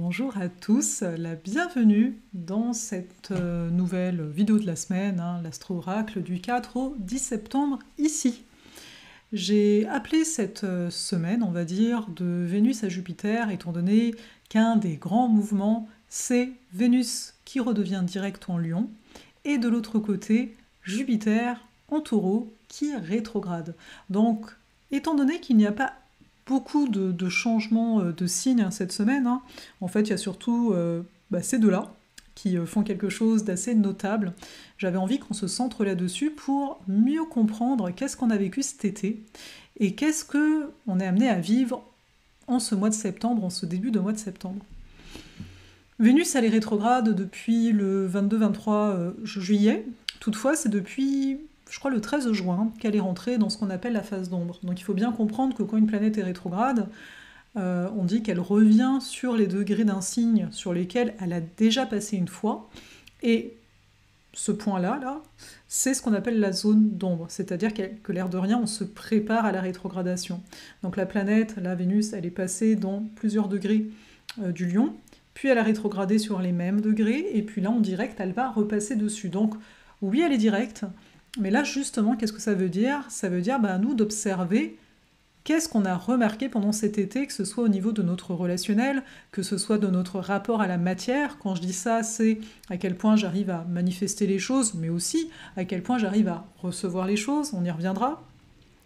Bonjour à tous, la bienvenue dans cette nouvelle vidéo de la semaine, l'astro-oracle du 4 au 10 septembre ici. J'ai appelé cette semaine, on va dire, de Vénus à Jupiter, étant donné qu'un des grands mouvements, c'est Vénus qui redevient direct en Lion, et de l'autre côté, Jupiter en Taureau qui rétrograde. Donc, étant donné qu'il n'y a pas beaucoup de changements de signes cette semaine, en fait, il y a surtout ces deux-là qui font quelque chose d'assez notable. J'avais envie qu'on se centre là-dessus pour mieux comprendre qu'est-ce qu'on a vécu cet été et qu'est-ce qu'on est amené à vivre en ce mois de septembre, en ce début de mois de septembre. Vénus, elle est rétrograde depuis le 22-23 juillet. Toutefois, c'est depuis, je crois, le 13 juin qu'elle est rentrée dans ce qu'on appelle la phase d'ombre. Donc il faut bien comprendre que quand une planète est rétrograde, on dit qu'elle revient sur les degrés d'un signe sur lesquels elle a déjà passé une fois. Et ce point-là, c'est ce qu'on appelle la zone d'ombre. C'est-à-dire que l'air de rien, on se prépare à la rétrogradation. Donc la planète, la Vénus, elle est passée dans plusieurs degrés du Lion, puis elle a rétrogradé sur les mêmes degrés, et puis là, en direct, elle va repasser dessus. Donc oui, elle est directe, mais là, justement, qu'est-ce que ça veut dire ? Ça veut dire, à nous d'observer qu'est-ce qu'on a remarqué pendant cet été, que ce soit au niveau de notre relationnel, que ce soit de notre rapport à la matière. Quand je dis ça, c'est à quel point j'arrive à manifester les choses, mais aussi à quel point j'arrive à recevoir les choses, on y reviendra.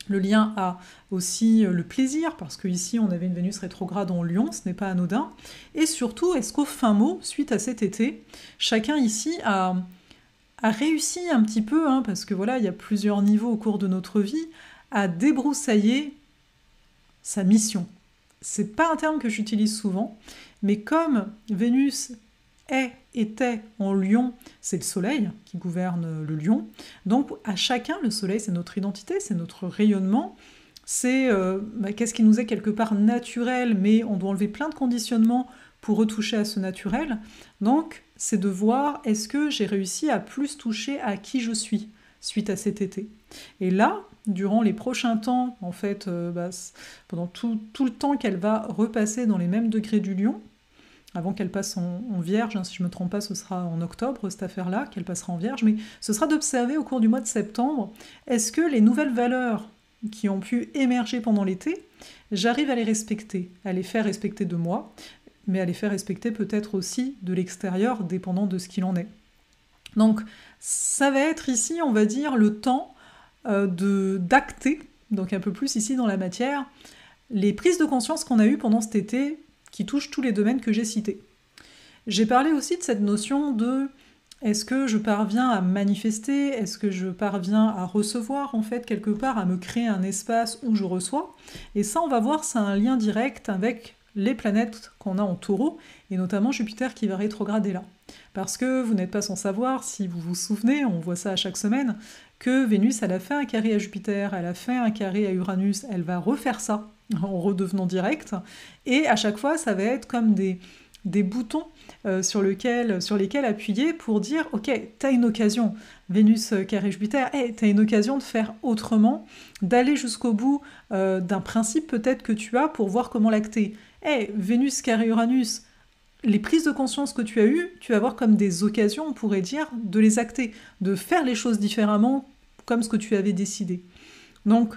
Le lien a aussi le plaisir, parce qu'ici on avait une Vénus rétrograde en Lion, ce n'est pas anodin. Et surtout, est-ce qu'au fin mot, suite à cet été, chacun ici a réussi un petit peu, parce que voilà, il y a plusieurs niveaux au cours de notre vie, à débroussailler sa mission. C'est pas un terme que j'utilise souvent, mais comme Vénus était en Lion, c'est le Soleil qui gouverne le Lion, donc à chacun, le Soleil c'est notre identité, c'est notre rayonnement, c'est qu'est-ce qui nous est quelque part naturel, mais on doit enlever plein de conditionnements pour retoucher à ce naturel, donc c'est de voir est-ce que j'ai réussi à plus toucher à qui je suis suite à cet été. Et là, durant les prochains temps, en fait, pendant tout le temps qu'elle va repasser dans les mêmes degrés du Lion, avant qu'elle passe en Vierge, si je ne me trompe pas, ce sera en octobre, cette affaire-là, qu'elle passera en Vierge, mais ce sera d'observer au cours du mois de septembre, est-ce que les nouvelles valeurs qui ont pu émerger pendant l'été, j'arrive à les respecter, à les faire respecter de moi, mais à les faire respecter peut-être aussi de l'extérieur, dépendant de ce qu'il en est. Donc, ça va être ici, on va dire, le temps d'acter, donc un peu plus ici dans la matière, les prises de conscience qu'on a eues pendant cet été qui touchent tous les domaines que j'ai cités. J'ai parlé aussi de cette notion de est-ce que je parviens à manifester, est-ce que je parviens à recevoir en fait quelque part, à me créer un espace où je reçois, et ça on va voir, ça a un lien direct avec les planètes qu'on a en Taureau, et notamment Jupiter qui va rétrograder là. Parce que vous n'êtes pas sans savoir, si vous vous souvenez, on voit ça à chaque semaine, que Vénus, elle a fait un carré à Jupiter, elle a fait un carré à Uranus, elle va refaire ça en redevenant directe, et à chaque fois, ça va être comme des boutons sur lesquels appuyer pour dire « Ok, t'as une occasion, Vénus carré Jupiter, t'as une occasion de faire autrement, d'aller jusqu'au bout d'un principe peut-être que tu as pour voir comment l'acter. Vénus carré Uranus, les prises de conscience que tu as eues, tu vas voir comme des occasions, on pourrait dire, de les acter, de faire les choses différemment comme ce que tu avais décidé. » Donc,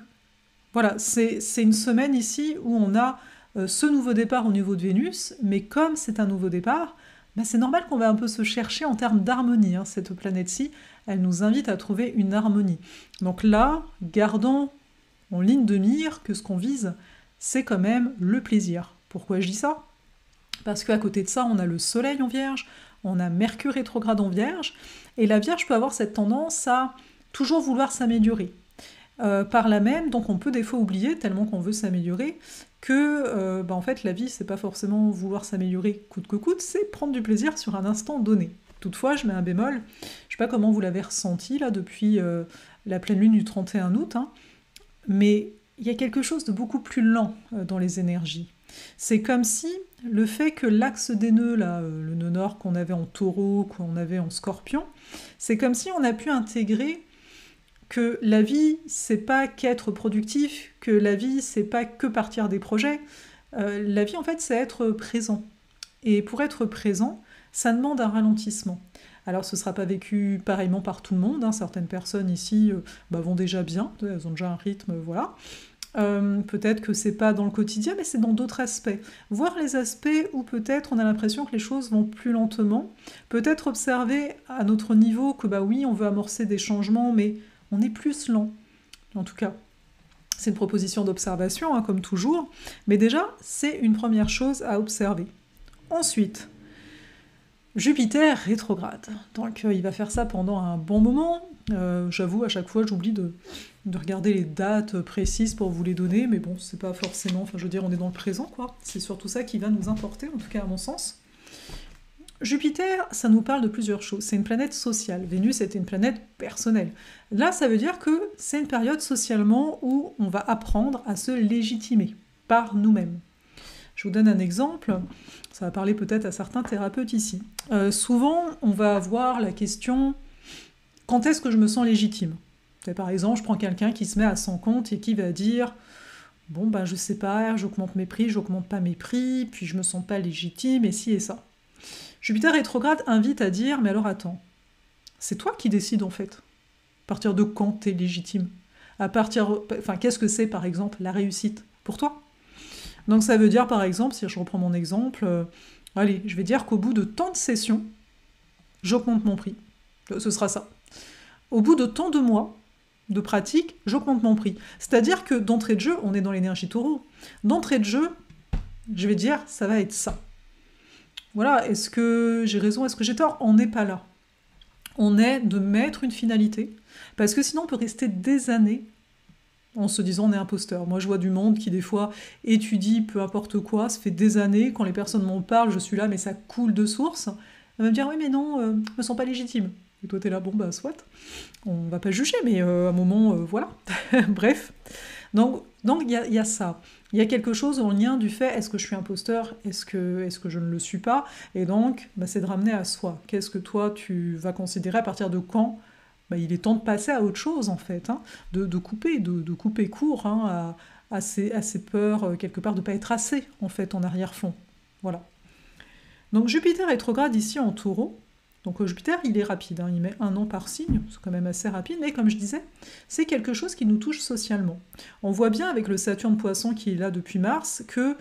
voilà, c'est une semaine ici où on a ce nouveau départ au niveau de Vénus, mais comme c'est un nouveau départ, c'est normal qu'on va un peu se chercher en termes d'harmonie. Cette planète-ci, elle nous invite à trouver une harmonie. Donc là, gardons en ligne de mire que ce qu'on vise, c'est quand même le plaisir. Pourquoi je dis ça ? Parce qu'à côté de ça, on a le Soleil en Vierge, on a Mercure rétrograde en Vierge, et la Vierge peut avoir cette tendance à toujours vouloir s'améliorer. Par là même, donc on peut des fois oublier, tellement qu'on veut s'améliorer, que en fait la vie, c'est pas forcément vouloir s'améliorer coûte que coûte, c'est prendre du plaisir sur un instant donné. Toutefois, je mets un bémol, je sais pas comment vous l'avez ressenti là depuis la pleine lune du 31 août, mais il y a quelque chose de beaucoup plus lent dans les énergies. C'est comme si le fait que l'axe des nœuds, là, le nœud nord qu'on avait en Taureau, qu'on avait en Scorpion, c'est comme si on a pu intégrer que la vie, c'est pas qu'être productif, que la vie, c'est pas que partir des projets. La vie, en fait, c'est être présent. Et pour être présent, ça demande un ralentissement. Alors ce ne sera pas vécu pareillement par tout le monde, hein. Certaines personnes ici vont déjà bien, elles ont déjà un rythme, voilà. Peut-être que c'est pas dans le quotidien, mais c'est dans d'autres aspects. Voir les aspects où peut-être on a l'impression que les choses vont plus lentement. Peut-être observer à notre niveau que oui, on veut amorcer des changements, mais on est plus lent. En tout cas, c'est une proposition d'observation, hein, comme toujours. Mais déjà, c'est une première chose à observer. Ensuite, Jupiter rétrograde. Donc il va faire ça pendant un bon moment. J'avoue, à chaque fois, j'oublie de regarder les dates précises pour vous les donner, mais bon, c'est pas forcément... Enfin, je veux dire, on est dans le présent, quoi. C'est surtout ça qui va nous importer, en tout cas à mon sens. Jupiter, ça nous parle de plusieurs choses. C'est une planète sociale. Vénus était une planète personnelle. Là, ça veut dire que c'est une période socialement où on va apprendre à se légitimer par nous-mêmes. Je vous donne un exemple, ça va parler peut-être à certains thérapeutes ici. Souvent, on va avoir la question « Quand est-ce que je me sens légitime ?» Par exemple, je prends quelqu'un qui se met à son compte et qui va dire « Bon, je sais pas, j'augmente mes prix, j'augmente pas mes prix, puis je me sens pas légitime, et ci et ça. » Jupiter rétrograde invite à dire « Mais alors attends, c'est toi qui décides en fait. À partir de quand t'es légitime ? Qu'est-ce que c'est par exemple la réussite pour toi ? Donc ça veut dire par exemple, si je reprends mon exemple, allez, je vais dire qu'au bout de tant de sessions, j'augmente mon prix. Ce sera ça. Au bout de tant de mois de pratique, j'augmente mon prix. C'est-à-dire que d'entrée de jeu, on est dans l'énergie taureau. D'entrée de jeu, je vais dire, ça va être ça. Voilà, est-ce que j'ai raison, est-ce que j'ai tort ? On n'est pas là. On est de mettre une finalité, parce que sinon on peut rester des années en se disant on est imposteur. Moi je vois du monde qui des fois étudie peu importe quoi, ça fait des années, quand les personnes m'en parlent, je suis là mais ça coule de source. Elle va me dire oui mais non, je me sens pas légitime. Et toi t'es là, bon soit, on va pas juger mais à un moment, voilà. Bref. Donc il y a ça. Il y a quelque chose en lien du fait, est-ce que je suis imposteur, est-ce que je ne le suis pas, et donc c'est de ramener à soi. Qu'est-ce que toi tu vas considérer, à partir de quand il est temps de passer à autre chose en fait, hein, de couper court hein, à ces peurs, quelque part, de ne pas être assez en fait en arrière-fond. Voilà. Donc Jupiter rétrograde ici en Taureau. Donc Jupiter, il est rapide, hein, il met 1 an par signe, c'est quand même assez rapide, mais comme je disais, c'est quelque chose qui nous touche socialement. On voit bien avec le Saturne Poisson qui est là depuis mars que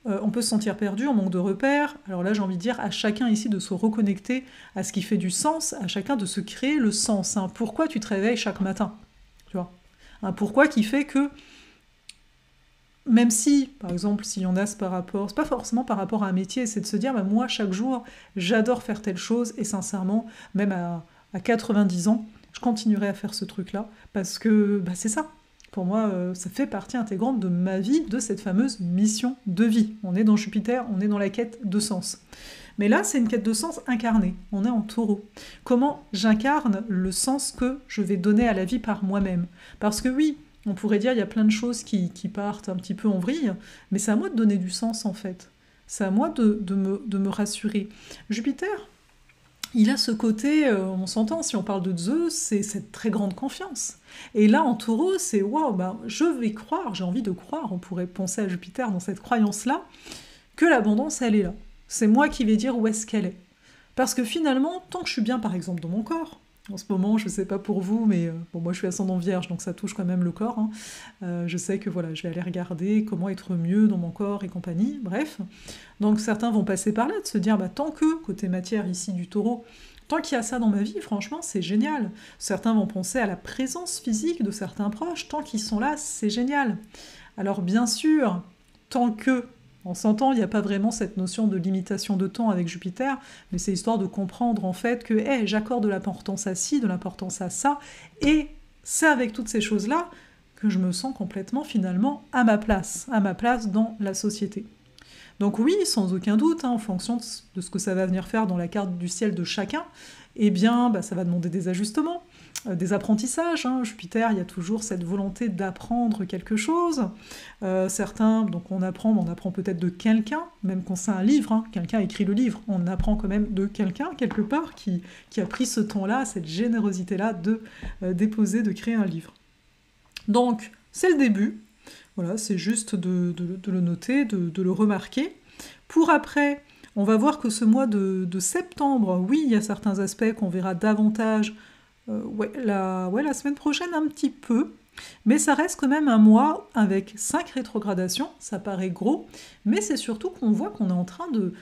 on peut se sentir perdu, on manque de repères. Alors là, j'ai envie de dire à chacun ici de se reconnecter à ce qui fait du sens, à chacun de se créer le sens. Hein. Pourquoi tu te réveilles chaque matin, tu vois, un pourquoi qui fait que même si, par exemple, s'il y en a, c'est pas forcément par rapport à un métier, c'est de se dire, moi, chaque jour, j'adore faire telle chose, et sincèrement, même à 90 ans, je continuerai à faire ce truc-là, parce que c'est ça. Pour moi, ça fait partie intégrante de ma vie, de cette fameuse mission de vie. On est dans Jupiter, on est dans la quête de sens. Mais là, c'est une quête de sens incarnée. On est en Taureau. Comment j'incarne le sens que je vais donner à la vie par moi-même ? Parce que oui, on pourrait dire il y a plein de choses qui partent un petit peu en vrille, mais c'est à moi de donner du sens en fait. C'est à moi de me rassurer. Jupiter, il a ce côté, on s'entend, si on parle de Zeus, c'est cette très grande confiance. Et là, en Taureau, c'est waouh, je vais croire, j'ai envie de croire, on pourrait penser à Jupiter dans cette croyance-là, que l'abondance, elle est là. C'est moi qui vais dire où est-ce qu'elle est. Parce que finalement, tant que je suis bien, par exemple, dans mon corps, en ce moment, je ne sais pas pour vous, mais moi je suis ascendant vierge, donc ça touche quand même le corps. Hein. Je sais que voilà, je vais aller regarder comment être mieux dans mon corps et compagnie, bref. Donc certains vont passer par là, de se dire, tant que, côté matière ici du Taureau, tant qu'il y a ça dans ma vie, franchement, c'est génial. Certains vont penser à la présence physique de certains proches, tant qu'ils sont là, c'est génial. Alors bien sûr, tant que... On s'entend, il n'y a pas vraiment cette notion de limitation de temps avec Jupiter, mais c'est histoire de comprendre en fait que j'accorde de l'importance à ci, de l'importance à ça, et c'est avec toutes ces choses-là que je me sens complètement finalement à ma place dans la société. Donc oui, sans aucun doute, en fonction de ce que ça va venir faire dans la carte du ciel de chacun, eh bien ça va demander des ajustements, des apprentissages. Hein. Jupiter, il y a toujours cette volonté d'apprendre quelque chose. Certains, donc on apprend peut-être de quelqu'un, même quand c'est un livre, hein, quelqu'un écrit le livre, on apprend quand même de quelqu'un, quelque part, qui a pris ce temps-là, cette générosité-là de déposer, de créer un livre. Donc, c'est le début. Voilà, c'est juste de le noter, de le remarquer. Pour après, On va voir que ce mois de septembre, oui, il y a certains aspects qu'on verra davantage la semaine prochaine un petit peu, mais ça reste quand même un mois avec 5 rétrogradations, ça paraît gros, mais c'est surtout qu'on voit qu'on est en train de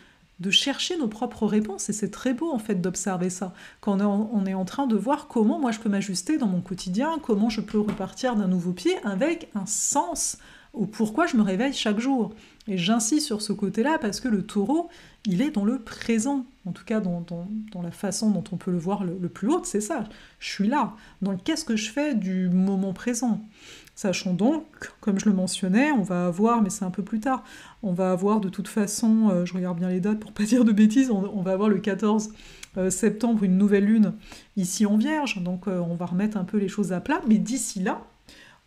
chercher nos propres réponses, et c'est très beau en fait d'observer ça, quand on est en train de voir comment moi je peux m'ajuster dans mon quotidien, comment je peux repartir d'un nouveau pied avec un sens au pourquoi je me réveille chaque jour. Et j'insiste sur ce côté-là parce que le taureau, il est dans le présent, en tout cas dans la façon dont on peut le voir le plus haut, c'est ça, je suis là, donc qu'est-ce que je fais du moment présent? Sachant donc, comme je le mentionnais, on va avoir, mais c'est un peu plus tard, on va avoir de toute façon, je regarde bien les dates pour pas dire de bêtises, on va avoir le 14 septembre une nouvelle lune ici en Vierge, donc on va remettre un peu les choses à plat, mais d'ici là,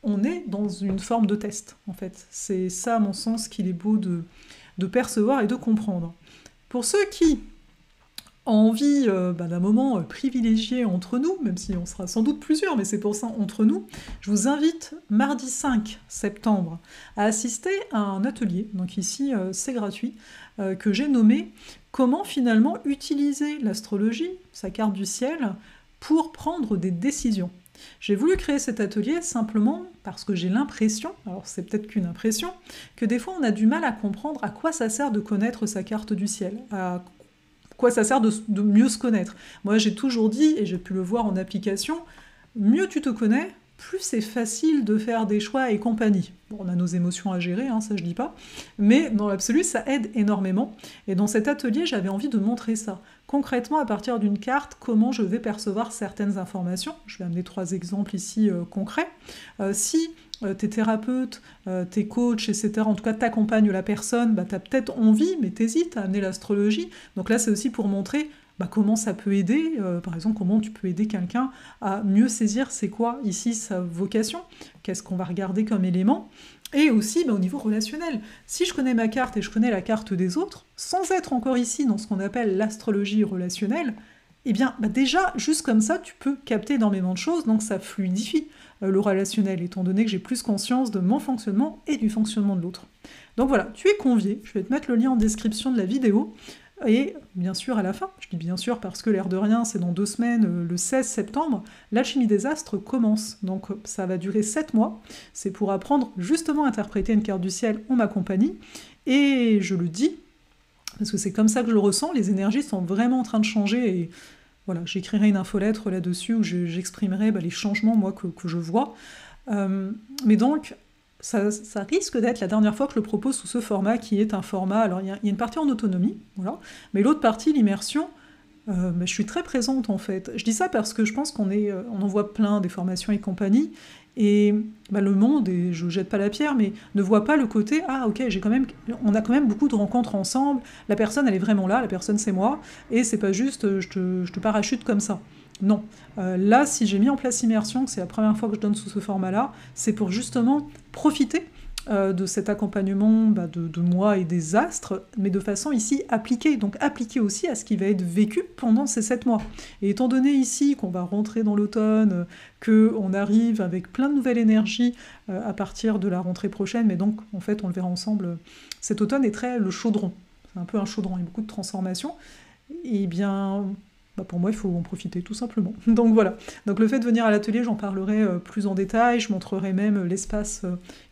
on est dans une forme de test, en fait. C'est ça, à mon sens, qu'il est beau de percevoir et de comprendre. Pour ceux qui ont envie d'un moment privilégié entre nous, même si on sera sans doute plusieurs, mais c'est pour ça entre nous, je vous invite mardi 5 septembre à assister à un atelier, donc ici c'est gratuit, que j'ai nommé « Comment finalement utiliser l'astrologie, sa carte du ciel, pour prendre des décisions ». J'ai voulu créer cet atelier simplement parce que j'ai l'impression, alors c'est peut-être qu'une impression, que des fois on a du mal à comprendre à quoi ça sert de connaître sa carte du ciel, à quoi ça sert de mieux se connaître. Moi j'ai toujours dit, et j'ai pu le voir en application, mieux tu te connais, plus c'est facile de faire des choix et compagnie. Bon, on a nos émotions à gérer, hein, ça je dis pas, mais dans l'absolu, ça aide énormément. Et dans cet atelier, j'avais envie de montrer ça. Concrètement, à partir d'une carte, comment je vais percevoir certaines informations. Je vais amener 3 exemples ici concrets. Si t'es thérapeute, t'es coach, etc., en tout cas t'accompagnes la personne, t'as peut-être envie, mais t'hésites à amener l'astrologie. Donc là, c'est aussi pour montrer comment ça peut aider, par exemple, comment tu peux aider quelqu'un à mieux saisir c'est quoi ici sa vocation, qu'est-ce qu'on va regarder comme élément, et aussi au niveau relationnel. Si je connais ma carte et je connais la carte des autres, sans être encore ici dans ce qu'on appelle l'astrologie relationnelle, eh bien déjà, juste comme ça, tu peux capter énormément de choses, donc ça fluidifie le relationnel, étant donné que j'ai plus conscience de mon fonctionnement et du fonctionnement de l'autre. Donc voilà, tu es convié, je vais te mettre le lien en description de la vidéo, et bien sûr à la fin, je dis bien sûr parce que l'air de rien c'est dans 2 semaines, le 16 septembre, l'alchimie des astres commence, donc ça va durer 7 mois, c'est pour apprendre justement à interpréter une carte du ciel en ma compagnie, et je le dis, parce que c'est comme ça que je le ressens, les énergies sont vraiment en train de changer, et voilà, j'écrirai une infolettre là-dessus où j'exprimerai les changements moi que je vois, mais donc ça risque d'être la dernière fois que je le propose sous ce format qui est un format, alors il y a une partie en autonomie, voilà, mais l'autre partie, l'immersion, je suis très présente en fait. Je dis ça parce que je pense qu'on en voit plein des formations et compagnie, et le monde, et je jette pas la pierre, mais ne voit pas le côté « Ah ok, on a quand même beaucoup de rencontres ensemble, la personne elle est vraiment là, la personne c'est moi, et c'est pas juste je te parachute comme ça ». Non. Là, si j'ai mis en place Immersion, que c'est la première fois que je donne sous ce format-là, c'est pour justement profiter de cet accompagnement de moi et des astres, mais de façon ici appliquée, donc appliquée aussi à ce qui va être vécu pendant ces 7 mois. Et étant donné ici qu'on va rentrer dans l'automne, qu'on arrive avec plein de nouvelles énergies à partir de la rentrée prochaine, mais donc en fait on le verra ensemble, cet automne est très le chaudron, c'est un peu un chaudron, il y a beaucoup de transformations, et bien pour moi, il faut en profiter, tout simplement. Donc voilà. Donc le fait de venir à l'atelier, j'en parlerai plus en détail, je montrerai même l'espace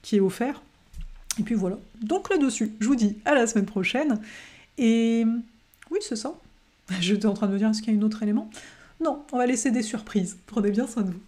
qui est offert. Et puis voilà. Donc là-dessus, je vous dis à la semaine prochaine. Et oui, c'est ça. J'étais en train de me dire, est-ce qu'il y a un autre élément? Non, on va laisser des surprises. Prenez bien soin de vous.